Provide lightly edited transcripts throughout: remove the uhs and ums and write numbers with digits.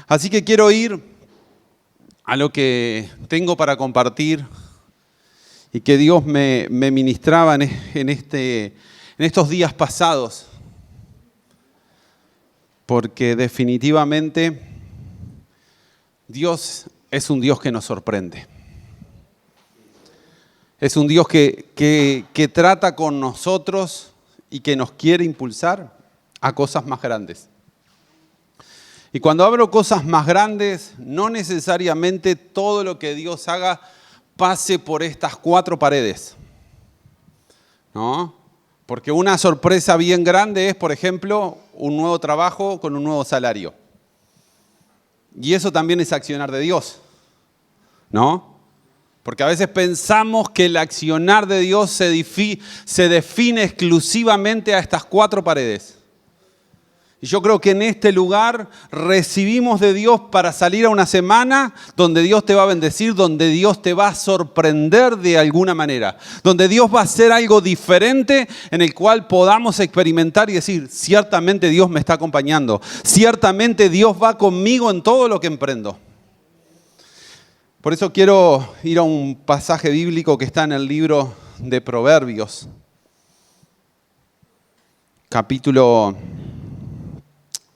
Así que quiero ir a lo que tengo para compartir y que Dios me ministraba en estos días pasados. Porque definitivamente Dios es un Dios que nos sorprende. Es un Dios que trata con nosotros y que nos quiere impulsar a cosas más grandes. Y cuando hablo cosas más grandes, no necesariamente todo lo que Dios haga pase por estas 4 paredes, ¿no? Porque una sorpresa bien grande es, por ejemplo, un nuevo trabajo con un nuevo salario. Y eso también es accionar de Dios, ¿no? Porque a veces pensamos que el accionar de Dios se define exclusivamente a estas 4 paredes. Y yo creo que en este lugar recibimos de Dios para salir a una semana donde Dios te va a bendecir, donde Dios te va a sorprender de alguna manera, donde Dios va a hacer algo diferente en el cual podamos experimentar y decir, ciertamente Dios me está acompañando, ciertamente Dios va conmigo en todo lo que emprendo. Por eso quiero ir a un pasaje bíblico que está en el libro de Proverbios, capítulo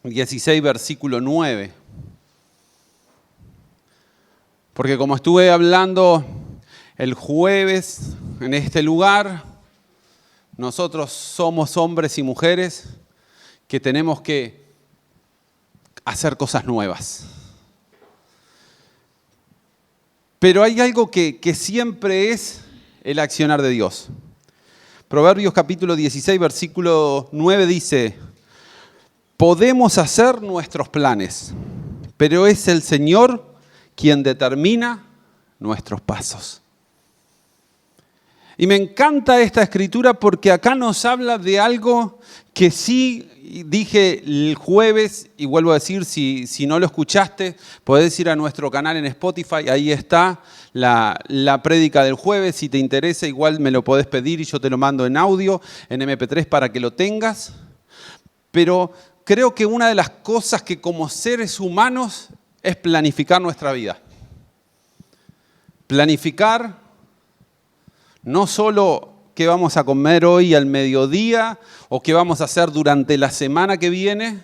16, versículo 9. Porque como estuve hablando el jueves en este lugar, nosotros somos hombres y mujeres que tenemos que hacer cosas nuevas. Pero hay algo que siempre es el accionar de Dios. Proverbios capítulo 16, versículo 9 dice: podemos hacer nuestros planes, pero es el Señor quien determina nuestros pasos. Y me encanta esta escritura porque acá nos habla de algo que sí dije el jueves, y vuelvo a decir, si no lo escuchaste, podés ir a nuestro canal en Spotify, ahí está la prédica del jueves. Si te interesa, igual me lo podés pedir y yo te lo mando en audio, en MP3 para que lo tengas. Pero creo que una de las cosas que como seres humanos es planificar nuestra vida. Planificar no solo qué vamos a comer hoy al mediodía o qué vamos a hacer durante la semana que viene,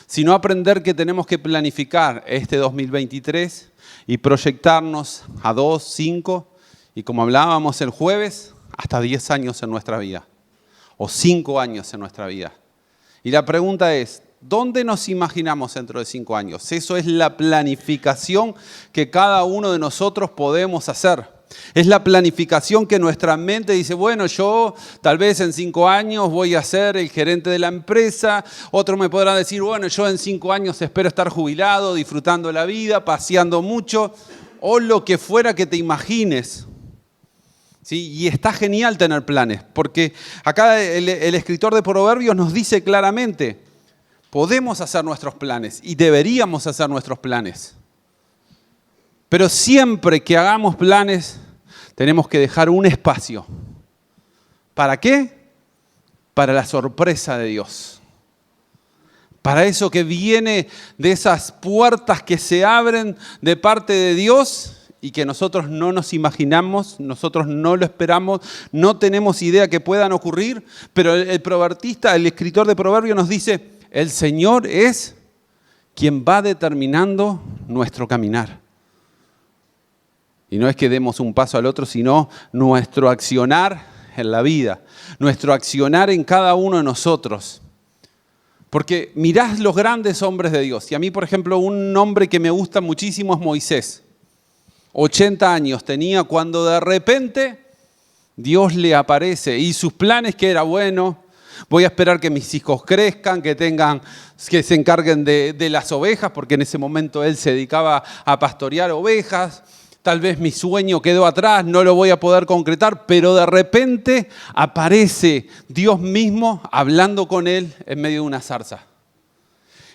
sino aprender que tenemos que planificar este 2023 y proyectarnos a 2, 5 y, como hablábamos el jueves, hasta 10 años en nuestra vida o 5 años en nuestra vida. Y la pregunta es, ¿dónde nos imaginamos dentro de 5 años? Eso es la planificación que cada uno de nosotros podemos hacer. Es la planificación que nuestra mente dice, bueno, yo tal vez en 5 años voy a ser el gerente de la empresa. Otro me podrá decir, bueno, yo en 5 años espero estar jubilado, disfrutando la vida, paseando mucho, o lo que fuera que te imagines. ¿Sí? Y está genial tener planes, porque acá el escritor de Proverbios nos dice claramente, podemos hacer nuestros planes y deberíamos hacer nuestros planes. Pero siempre que hagamos planes, tenemos que dejar un espacio. ¿Para qué? Para la sorpresa de Dios. Para eso que viene de esas puertas que se abren de parte de Dios y que nosotros no nos imaginamos, nosotros no lo esperamos, no tenemos idea que puedan ocurrir, pero el proverbista, el escritor de Proverbios nos dice, el Señor es quien va determinando nuestro caminar. Y no es que demos un paso al otro, sino nuestro accionar en la vida, nuestro accionar en cada uno de nosotros. Porque mirás los grandes hombres de Dios. Y a mí, por ejemplo, un hombre que me gusta muchísimo es Moisés. 80 años tenía cuando de repente Dios le aparece. Y sus planes que era, bueno, voy a esperar que mis hijos crezcan, que se encarguen de las ovejas, porque en ese momento él se dedicaba a pastorear ovejas. Tal vez mi sueño quedó atrás, no lo voy a poder concretar, pero de repente aparece Dios mismo hablando con él en medio de una zarza.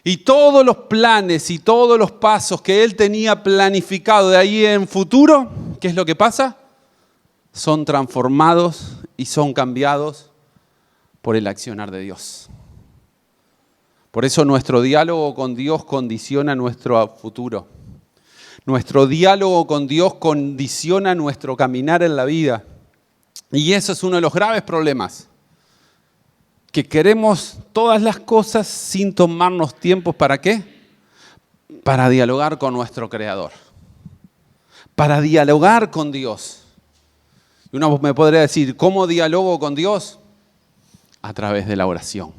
Y todos los planes y todos los pasos que él tenía planificado de ahí en futuro, ¿qué es lo que pasa? Son transformados y son cambiados por el accionar de Dios. Por eso nuestro diálogo con Dios condiciona nuestro futuro. Nuestro diálogo con Dios condiciona nuestro caminar en la vida. Y eso es uno de los graves problemas. Que queremos todas las cosas sin tomarnos tiempo, ¿para qué? Para dialogar con nuestro Creador. Para dialogar con Dios. Y uno me podría decir, ¿cómo dialogo con Dios? A través de la oración.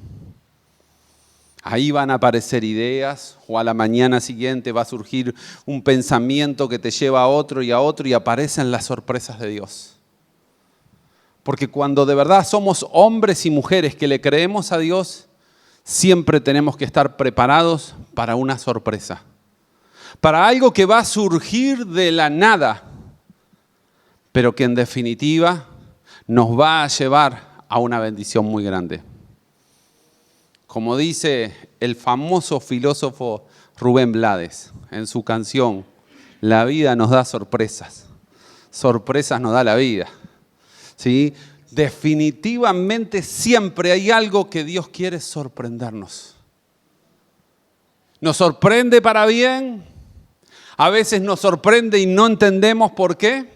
Ahí van a aparecer ideas, o a la mañana siguiente va a surgir un pensamiento que te lleva a otro y aparecen las sorpresas de Dios. Porque cuando de verdad somos hombres y mujeres que le creemos a Dios, siempre tenemos que estar preparados para una sorpresa. Para algo que va a surgir de la nada, pero que en definitiva nos va a llevar a una bendición muy grande. Como dice el famoso filósofo Rubén Blades en su canción, la vida nos da sorpresas. Sorpresas nos da la vida. ¿Sí? Definitivamente siempre hay algo que Dios quiere sorprendernos. Nos sorprende para bien, a veces nos sorprende y no entendemos por qué.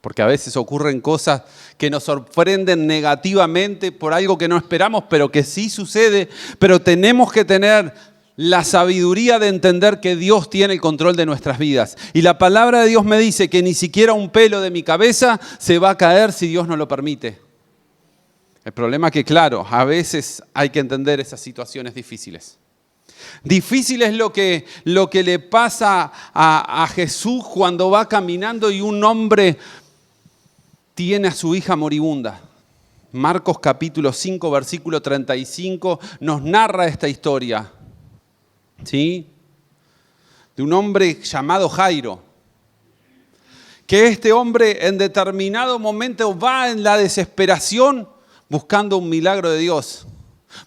Porque a veces ocurren cosas que nos sorprenden negativamente por algo que no esperamos, pero que sí sucede. Pero tenemos que tener la sabiduría de entender que Dios tiene el control de nuestras vidas. Y la palabra de Dios me dice que ni siquiera un pelo de mi cabeza se va a caer si Dios no lo permite. El problema es que, claro, a veces hay que entender esas situaciones difíciles. Difícil es lo que le pasa a Jesús cuando va caminando y un hombre tiene a su hija moribunda. Marcos capítulo 5, versículo 35 nos narra esta historia. ¿Sí? De un hombre llamado Jairo. Que este hombre en determinado momento va en la desesperación buscando un milagro de Dios.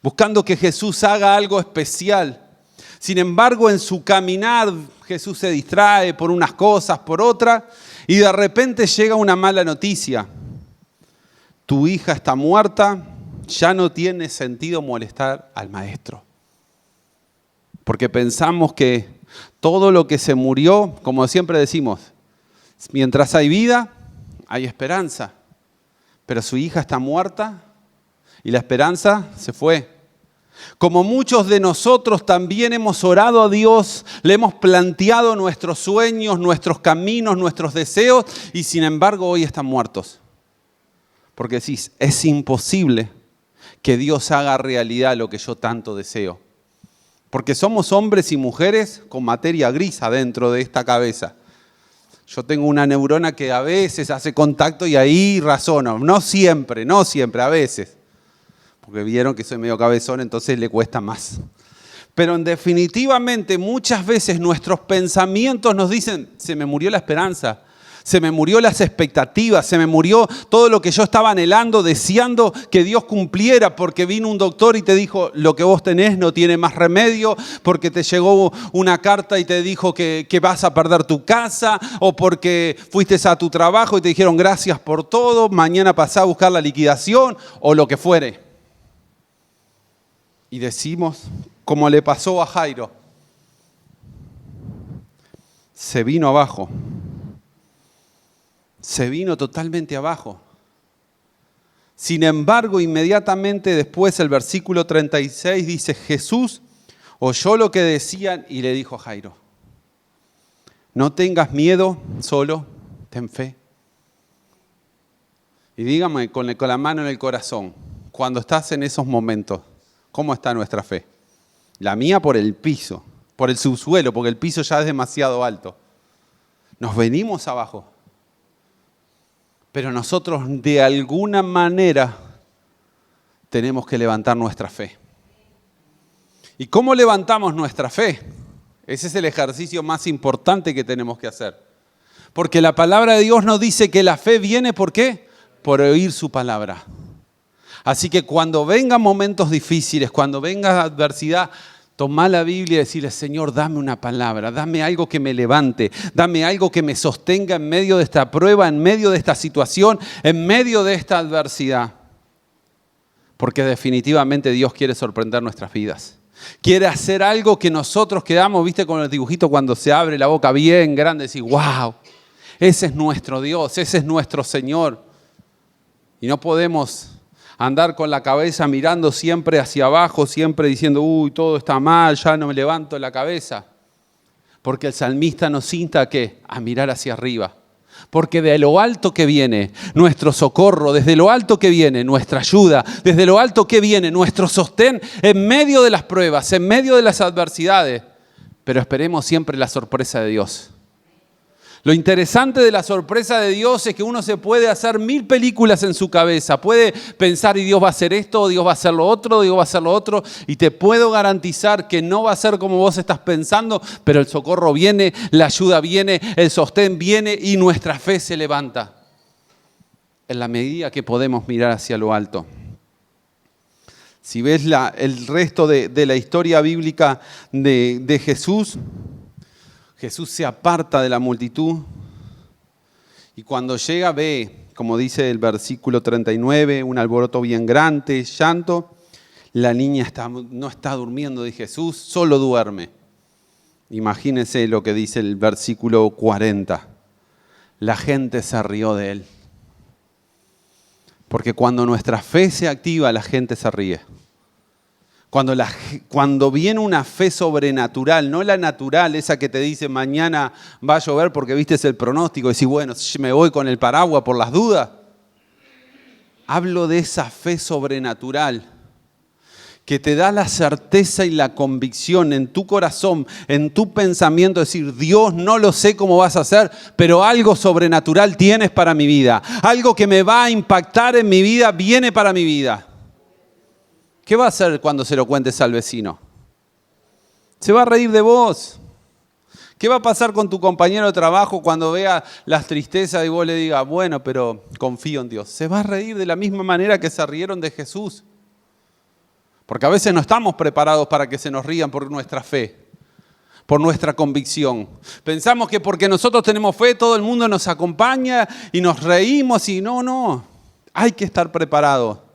Buscando que Jesús haga algo especial. Sin embargo, en su caminar Jesús se distrae por unas cosas, por otras. Y de repente llega una mala noticia. Tu hija está muerta, ya no tiene sentido molestar al maestro. Porque pensamos que todo lo que se murió, como siempre decimos, mientras hay vida, hay esperanza. Pero su hija está muerta y la esperanza se fue. Como muchos de nosotros también hemos orado a Dios, le hemos planteado nuestros sueños, nuestros caminos, nuestros deseos y sin embargo hoy están muertos. Porque decís, es imposible que Dios haga realidad lo que yo tanto deseo. Porque somos hombres y mujeres con materia gris adentro de esta cabeza. Yo tengo una neurona que a veces hace contacto y ahí razono. No siempre, a veces. Porque vieron que soy medio cabezón, entonces le cuesta más. Pero definitivamente muchas veces nuestros pensamientos nos dicen, se me murió la esperanza, se me murió las expectativas, se me murió todo lo que yo estaba anhelando, deseando que Dios cumpliera, porque vino un doctor y te dijo, lo que vos tenés no tiene más remedio, porque te llegó una carta y te dijo que vas a perder tu casa, o porque fuiste a tu trabajo y te dijeron gracias por todo, mañana pasá a buscar la liquidación, o lo que fuere. Y decimos, como le pasó a Jairo, se vino abajo. Se vino totalmente abajo. Sin embargo, inmediatamente después el versículo 36 dice, Jesús oyó lo que decían y le dijo a Jairo, no tengas miedo, solo ten fe. Y dígame con la mano en el corazón, cuando estás en esos momentos, ¿cómo está nuestra fe? La mía por el piso, por el subsuelo, porque el piso ya es demasiado alto. Nos venimos abajo. Pero nosotros de alguna manera tenemos que levantar nuestra fe. ¿Y cómo levantamos nuestra fe? Ese es el ejercicio más importante que tenemos que hacer. Porque la palabra de Dios nos dice que la fe viene, ¿por qué? Por oír su palabra. Así que cuando vengan momentos difíciles, cuando venga adversidad, tomá la Biblia y decirle, Señor, dame una palabra, dame algo que me levante, dame algo que me sostenga en medio de esta prueba, en medio de esta situación, en medio de esta adversidad. Porque definitivamente Dios quiere sorprender nuestras vidas. Quiere hacer algo que nosotros quedamos, viste, con los dibujitos cuando se abre la boca bien grande, decir, wow, ese es nuestro Dios, ese es nuestro Señor. Y no podemos andar con la cabeza mirando siempre hacia abajo, siempre diciendo, uy, todo está mal, ya no me levanto la cabeza. Porque el salmista nos insta ¿a qué? A mirar hacia arriba. Porque de lo alto que viene nuestro socorro, desde lo alto que viene nuestra ayuda, desde lo alto que viene nuestro sostén en medio de las pruebas, en medio de las adversidades. Pero esperemos siempre la sorpresa de Dios. Lo interesante de la sorpresa de Dios es que uno se puede hacer 1000 películas en su cabeza. Puede pensar, y Dios va a hacer esto, Dios va a hacer lo otro, Dios va a hacer lo otro. Y te puedo garantizar que no va a ser como vos estás pensando, pero el socorro viene, la ayuda viene, el sostén viene y nuestra fe se levanta. En la medida que podemos mirar hacia lo alto. Si ves el resto de la historia bíblica de Jesús, Jesús se aparta de la multitud y cuando llega ve, como dice el versículo 39, un alboroto bien grande, llanto. La niña no está durmiendo de Jesús, solo duerme. Imagínense lo que dice el versículo 40. La gente se rió de él. Porque cuando nuestra fe se activa, la gente se ríe. Cuando viene una fe sobrenatural, no la natural, esa que te dice mañana va a llover porque viste el pronóstico y decís, bueno, me voy con el paraguas por las dudas. Hablo de esa fe sobrenatural que te da la certeza y la convicción en tu corazón, en tu pensamiento, decir, Dios, no lo sé cómo vas a hacer, pero algo sobrenatural tienes para mi vida. Algo que me va a impactar en mi vida, viene para mi vida. ¿Qué va a hacer cuando se lo cuentes al vecino? Se va a reír de vos. ¿Qué va a pasar con tu compañero de trabajo cuando vea las tristezas y vos le digas, bueno, pero confío en Dios? Se va a reír de la misma manera que se rieron de Jesús. Porque a veces no estamos preparados para que se nos rían por nuestra fe, por nuestra convicción. Pensamos que porque nosotros tenemos fe, todo el mundo nos acompaña y nos reímos y no. Hay que estar preparado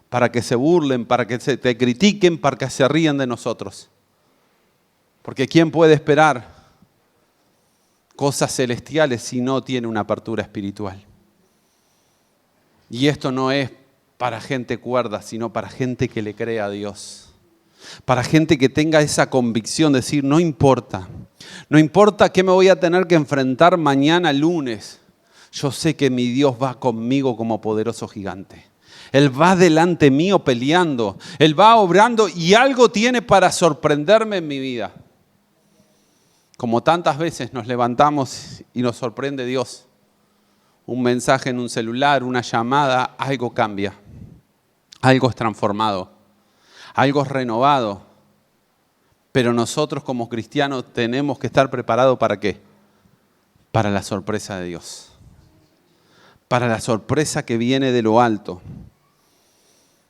para que se burlen, para que te critiquen, para que se rían de nosotros. Porque ¿quién puede esperar cosas celestiales si no tiene una apertura espiritual? Y esto no es para gente cuerda, sino para gente que le cree a Dios. Para gente que tenga esa convicción de decir, no importa qué me voy a tener que enfrentar mañana lunes. Yo sé que mi Dios va conmigo como poderoso gigante. Él va delante mío peleando, Él va obrando y algo tiene para sorprenderme en mi vida. Como tantas veces nos levantamos y nos sorprende Dios. Un mensaje en un celular, una llamada, algo cambia. Algo es transformado, algo es renovado. Pero nosotros como cristianos tenemos que estar preparados ¿para qué? Para la sorpresa de Dios. Para la sorpresa que viene de lo alto.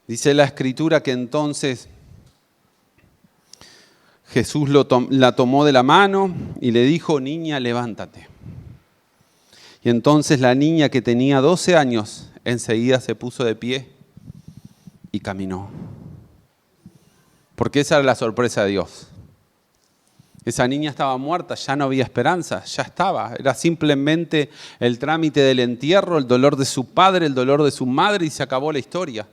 Dice la Escritura que entonces Jesús la tomó de la mano y le dijo, niña, levántate. Y entonces la niña que tenía 12 años enseguida se puso de pie y caminó. Porque esa era la sorpresa de Dios. Esa niña estaba muerta, ya no había esperanza, ya estaba. Era simplemente el trámite del entierro, el dolor de su padre, el dolor de su madre y se acabó la historia.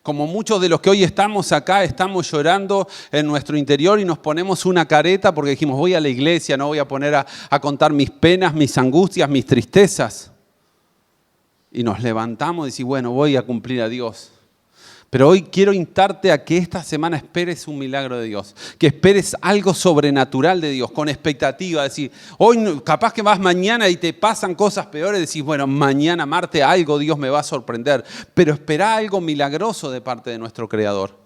Como muchos de los que hoy estamos acá, estamos llorando en nuestro interior y nos ponemos una careta porque dijimos, voy a la iglesia, no voy a poner a contar mis penas, mis angustias, mis tristezas. Y nos levantamos y decimos, bueno, voy a cumplir a Dios. Pero hoy quiero instarte a que esta semana esperes un milagro de Dios, que esperes algo sobrenatural de Dios, con expectativa. Decir, hoy capaz que vas mañana y te pasan cosas peores, decís, bueno, mañana, martes, algo Dios me va a sorprender. Pero espera algo milagroso de parte de nuestro Creador,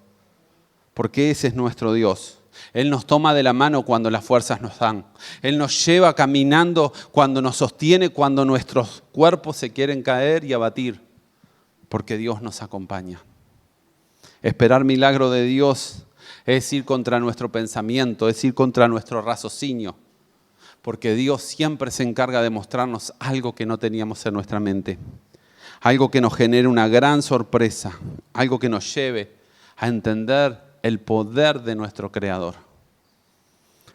porque ese es nuestro Dios. Él nos toma de la mano cuando las fuerzas nos dan. Él nos lleva caminando cuando nos sostiene, cuando nuestros cuerpos se quieren caer y abatir, porque Dios nos acompaña. Esperar milagro de Dios es ir contra nuestro pensamiento, es ir contra nuestro raciocinio, porque Dios siempre se encarga de mostrarnos algo que no teníamos en nuestra mente, algo que nos genere una gran sorpresa, algo que nos lleve a entender el poder de nuestro Creador.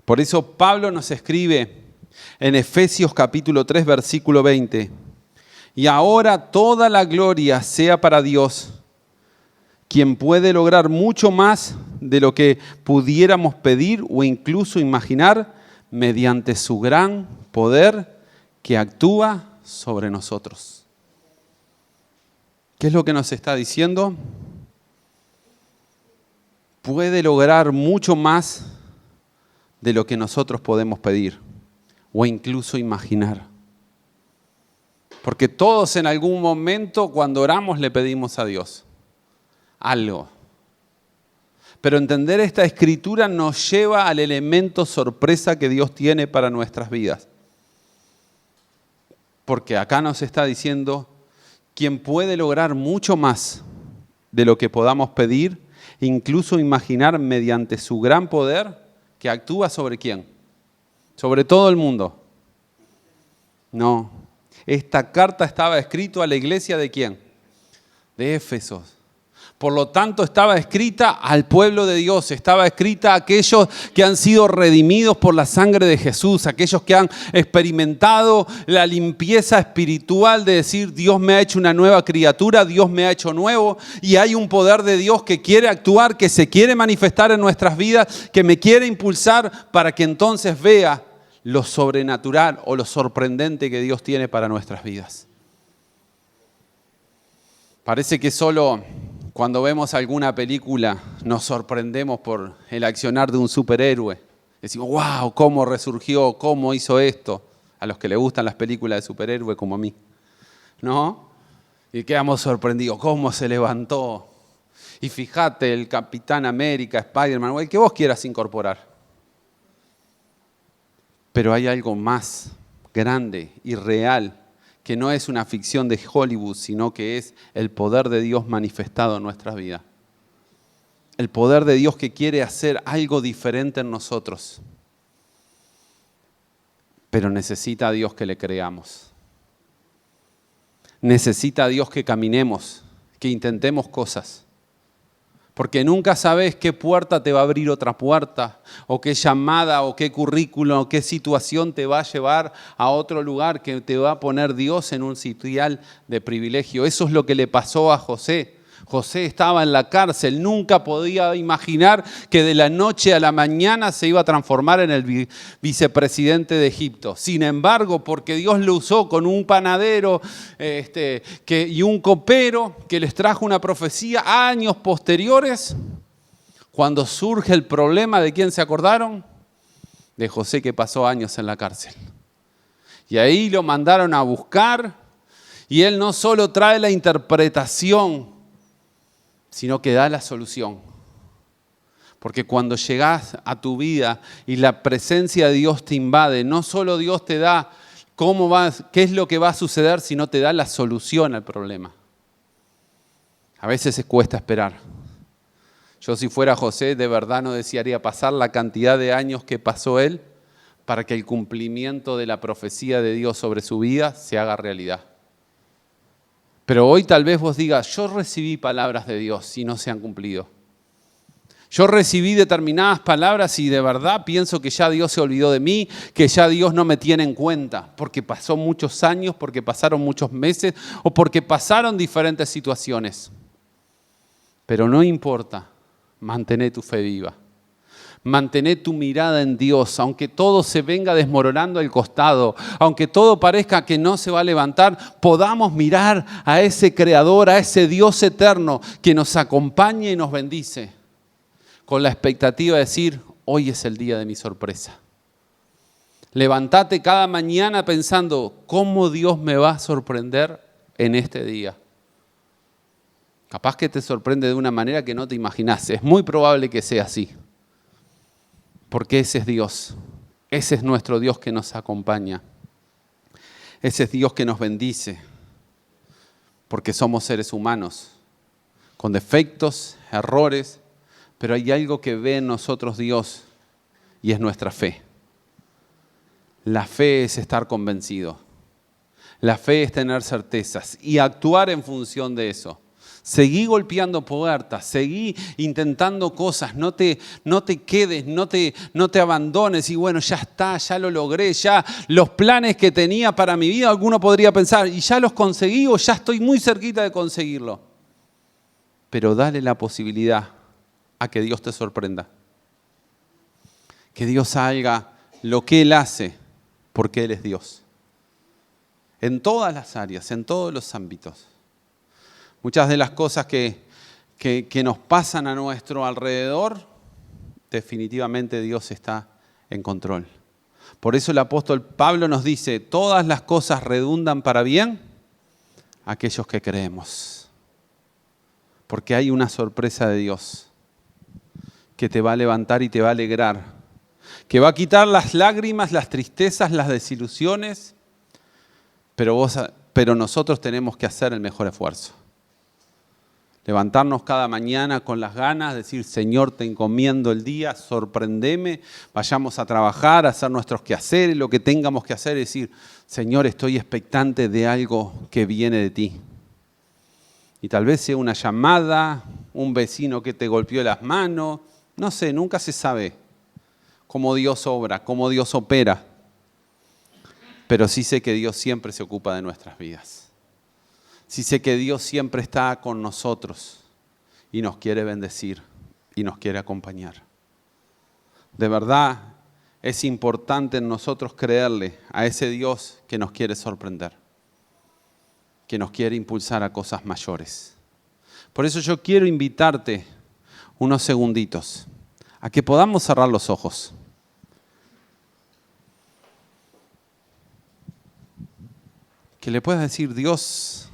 Por eso Pablo nos escribe en Efesios capítulo 3, versículo 20. Y ahora toda la gloria sea para Dios, quien puede lograr mucho más de lo que pudiéramos pedir o incluso imaginar mediante su gran poder que actúa sobre nosotros. ¿Qué es lo que nos está diciendo? Puede lograr mucho más de lo que nosotros podemos pedir o incluso imaginar. Porque todos en algún momento cuando oramos le pedimos a Dios algo. Pero entender esta escritura nos lleva al elemento sorpresa que Dios tiene para nuestras vidas. Porque acá nos está diciendo, quien puede lograr mucho más de lo que podamos pedir, incluso imaginar mediante su gran poder, que actúa sobre quién, sobre todo el mundo. No, esta carta estaba escrita a la iglesia ¿de quién? De Éfeso. Por lo tanto, estaba escrita al pueblo de Dios, estaba escrita a aquellos que han sido redimidos por la sangre de Jesús, aquellos que han experimentado la limpieza espiritual de decir, Dios me ha hecho una nueva criatura, Dios me ha hecho nuevo, y hay un poder de Dios que quiere actuar, que se quiere manifestar en nuestras vidas, que me quiere impulsar para que entonces vea lo sobrenatural o lo sorprendente que Dios tiene para nuestras vidas. Parece que solo cuando vemos alguna película nos sorprendemos por el accionar de un superhéroe. Decimos, wow, cómo resurgió, cómo hizo esto. A los que les gustan las películas de superhéroe como a mí. ¿No? Y quedamos sorprendidos, cómo se levantó. Y fíjate, el Capitán América, Spider-Man, o el que vos quieras incorporar. Pero hay algo más grande y real, que no es una ficción de Hollywood, sino que es el poder de Dios manifestado en nuestras vidas. El poder de Dios que quiere hacer algo diferente en nosotros. Pero necesita a Dios que le creamos. Necesita a Dios que caminemos, que intentemos cosas. Porque nunca sabes qué puerta te va a abrir otra puerta, o qué llamada, o qué currículum, o qué situación te va a llevar a otro lugar que te va a poner Dios en un sitial de privilegio. Eso es lo que le pasó a José. José estaba en la cárcel, nunca podía imaginar que de la noche a la mañana se iba a transformar en el vicepresidente de Egipto. Sin embargo, porque Dios lo usó con un panadero y un copero que les trajo una profecía años posteriores, cuando surge el problema, ¿de quién se acordaron? De José, que pasó años en la cárcel. Y ahí lo mandaron a buscar y él no solo trae la interpretación, sino que da la solución. Porque cuando llegas a tu vida y la presencia de Dios te invade, no solo Dios te da qué es lo que va a suceder, sino te da la solución al problema. A veces se cuesta esperar. Yo si fuera José, de verdad no desearía pasar la cantidad de años que pasó él para que el cumplimiento de la profecía de Dios sobre su vida se haga realidad. Pero hoy tal vez vos digas, yo recibí palabras de Dios y no se han cumplido. Yo recibí determinadas palabras y de verdad pienso que ya Dios se olvidó de mí, que ya Dios no me tiene en cuenta, porque pasó muchos años, porque pasaron muchos meses o porque pasaron diferentes situaciones. Pero no importa, mantén tu fe viva. Mantén tu mirada en Dios, aunque todo se venga desmoronando al costado, aunque todo parezca que no se va a levantar, podamos mirar a ese Creador, a ese Dios eterno que nos acompaña y nos bendice, con la expectativa de decir, hoy es el día de mi sorpresa. Levántate cada mañana pensando, ¿cómo Dios me va a sorprender en este día? Capaz que te sorprende de una manera que no te imaginás, es muy probable que sea así. Porque ese es Dios, ese es nuestro Dios que nos acompaña, ese es Dios que nos bendice, porque somos seres humanos, con defectos, errores, pero hay algo que ve en nosotros Dios y es nuestra fe. La fe es estar convencido, la fe es tener certezas y actuar en función de eso. Seguí golpeando puertas, seguí intentando cosas, no te quedes, no te abandones y bueno, ya está, ya lo logré, ya los planes que tenía para mi vida, alguno podría pensar, y ya los conseguí o ya estoy muy cerquita de conseguirlo. Pero dale la posibilidad a que Dios te sorprenda. Que Dios haga lo que Él hace, porque Él es Dios. En todas las áreas, en todos los ámbitos. Muchas de las cosas que nos pasan a nuestro alrededor, definitivamente Dios está en control. Por eso el apóstol Pablo nos dice, todas las cosas redundan para bien a aquellos que creemos. Porque hay una sorpresa de Dios que te va a levantar y te va a alegrar, que va a quitar las lágrimas, las tristezas, las desilusiones, pero nosotros tenemos que hacer el mejor esfuerzo. Levantarnos cada mañana con las ganas, decir, Señor, te encomiendo el día, sorprendeme, vayamos a trabajar, a hacer nuestros quehaceres, lo que tengamos que hacer, decir, Señor, estoy expectante de algo que viene de ti. Y tal vez sea una llamada, un vecino que te golpeó las manos, no sé, nunca se sabe cómo Dios obra, cómo Dios opera. Pero sí sé que Dios siempre se ocupa de nuestras vidas. Sí sé que Dios siempre está con nosotros y nos quiere bendecir y nos quiere acompañar. De verdad es importante en nosotros creerle a ese Dios que nos quiere sorprender, que nos quiere impulsar a cosas mayores. Por eso yo quiero invitarte unos segunditos a que podamos cerrar los ojos. Que le puedas decir, Dios,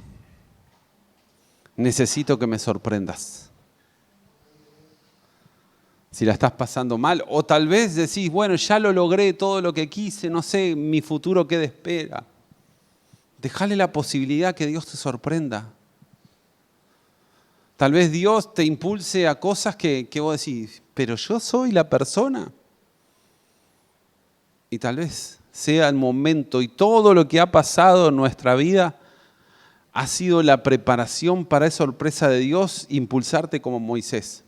necesito que me sorprendas. Si la estás pasando mal, o tal vez decís, bueno, ya lo logré todo lo que quise, no sé, mi futuro qué espera. Dejale la posibilidad que Dios te sorprenda. Tal vez Dios te impulse a cosas que vos decís, pero yo soy la persona. Y tal vez sea el momento y todo lo que ha pasado en nuestra vida ha sido la preparación para esa sorpresa de Dios, impulsarte como Moisés.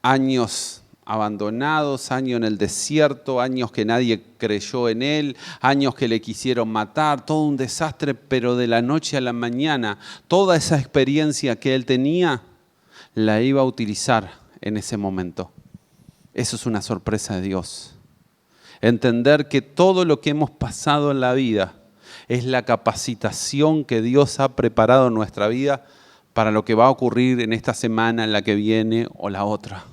Años abandonados, años en el desierto, años que nadie creyó en él, años que le quisieron matar, todo un desastre, pero de la noche a la mañana, toda esa experiencia que él tenía, la iba a utilizar en ese momento. Eso es una sorpresa de Dios. Entender que todo lo que hemos pasado en la vida es la capacitación que Dios ha preparado en nuestra vida para lo que va a ocurrir en esta semana, en la que viene o la otra.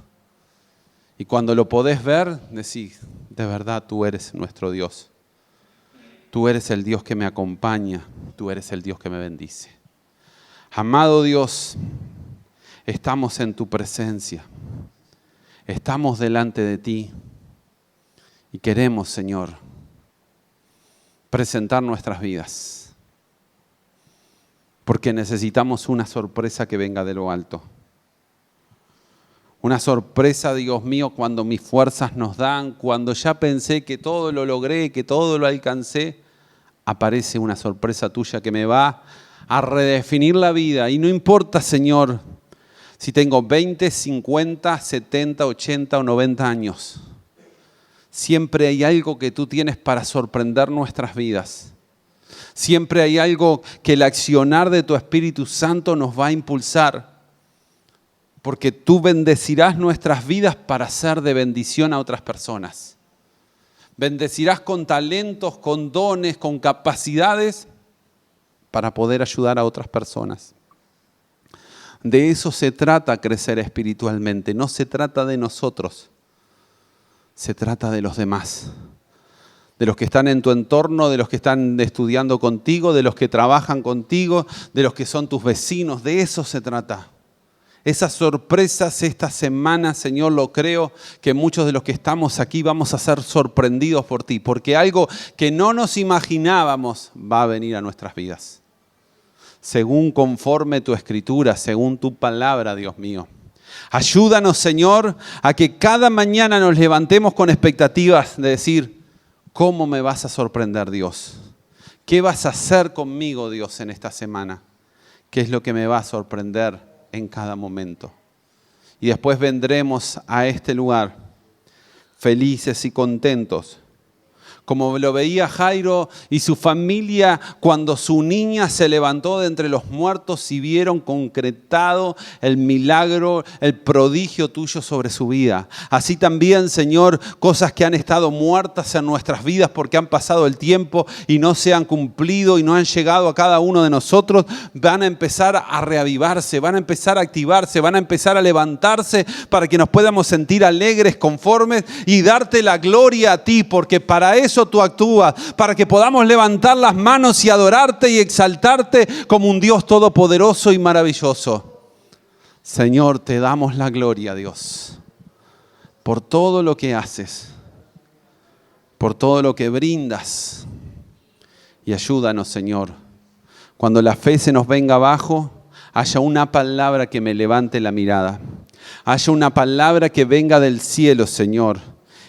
Y cuando lo podés ver, decís, de verdad tú eres nuestro Dios. Tú eres el Dios que me acompaña, tú eres el Dios que me bendice. Amado Dios, estamos en tu presencia, estamos delante de ti y queremos, Señor, presentar nuestras vidas, porque necesitamos una sorpresa que venga de lo alto. Una sorpresa, Dios mío, cuando mis fuerzas nos dan, cuando ya pensé que todo lo logré, que todo lo alcancé, aparece una sorpresa tuya que me va a redefinir la vida. Y no importa, Señor, si tengo 20, 50, 70, 80 o 90 años. Siempre hay algo que tú tienes para sorprender nuestras vidas. Siempre hay algo que el accionar de tu Espíritu Santo nos va a impulsar. Porque tú bendecirás nuestras vidas para ser de bendición a otras personas. Bendecirás con talentos, con dones, con capacidades para poder ayudar a otras personas. De eso se trata crecer espiritualmente. No se trata de nosotros. Se trata de los demás, de los que están en tu entorno, de los que están estudiando contigo, de los que trabajan contigo, de los que son tus vecinos. De eso se trata. Esas sorpresas esta semana, Señor, lo creo que muchos de los que estamos aquí vamos a ser sorprendidos por ti, porque algo que no nos imaginábamos va a venir a nuestras vidas. Según conforme tu escritura, según tu palabra, Dios mío. Ayúdanos, Señor, a que cada mañana nos levantemos con expectativas de decir, ¿cómo me vas a sorprender, Dios? ¿Qué vas a hacer conmigo, Dios, en esta semana? qué es lo que me va a sorprender en cada momento. Y después vendremos a este lugar felices y contentos, como lo veía Jairo y su familia cuando su niña se levantó de entre los muertos y vieron concretado el milagro, el prodigio tuyo sobre su vida. Así también, Señor, cosas que han estado muertas en nuestras vidas porque han pasado el tiempo y no se han cumplido y no han llegado a cada uno de nosotros, van a empezar a reavivarse, van a empezar a activarse, van a empezar a levantarse para que nos podamos sentir alegres, conformes y darte la gloria a ti, porque para eso tú actúas, para que podamos levantar las manos y adorarte y exaltarte como un Dios todopoderoso y maravilloso. Señor, te damos la gloria, Dios, por todo lo que haces, por todo lo que brindas. Y ayúdanos, Señor, cuando la fe se nos venga abajo, haya una palabra que me levante la mirada. Haya una palabra que venga del cielo, Señor,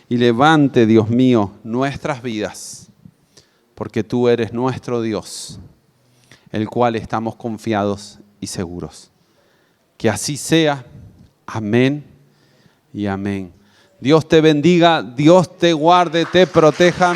y levante, Dios mío, nuestras vidas, porque tú eres nuestro Dios, el cual estamos confiados y seguros. Que así sea. Amén y amén. Dios te bendiga, Dios te guarde, te proteja.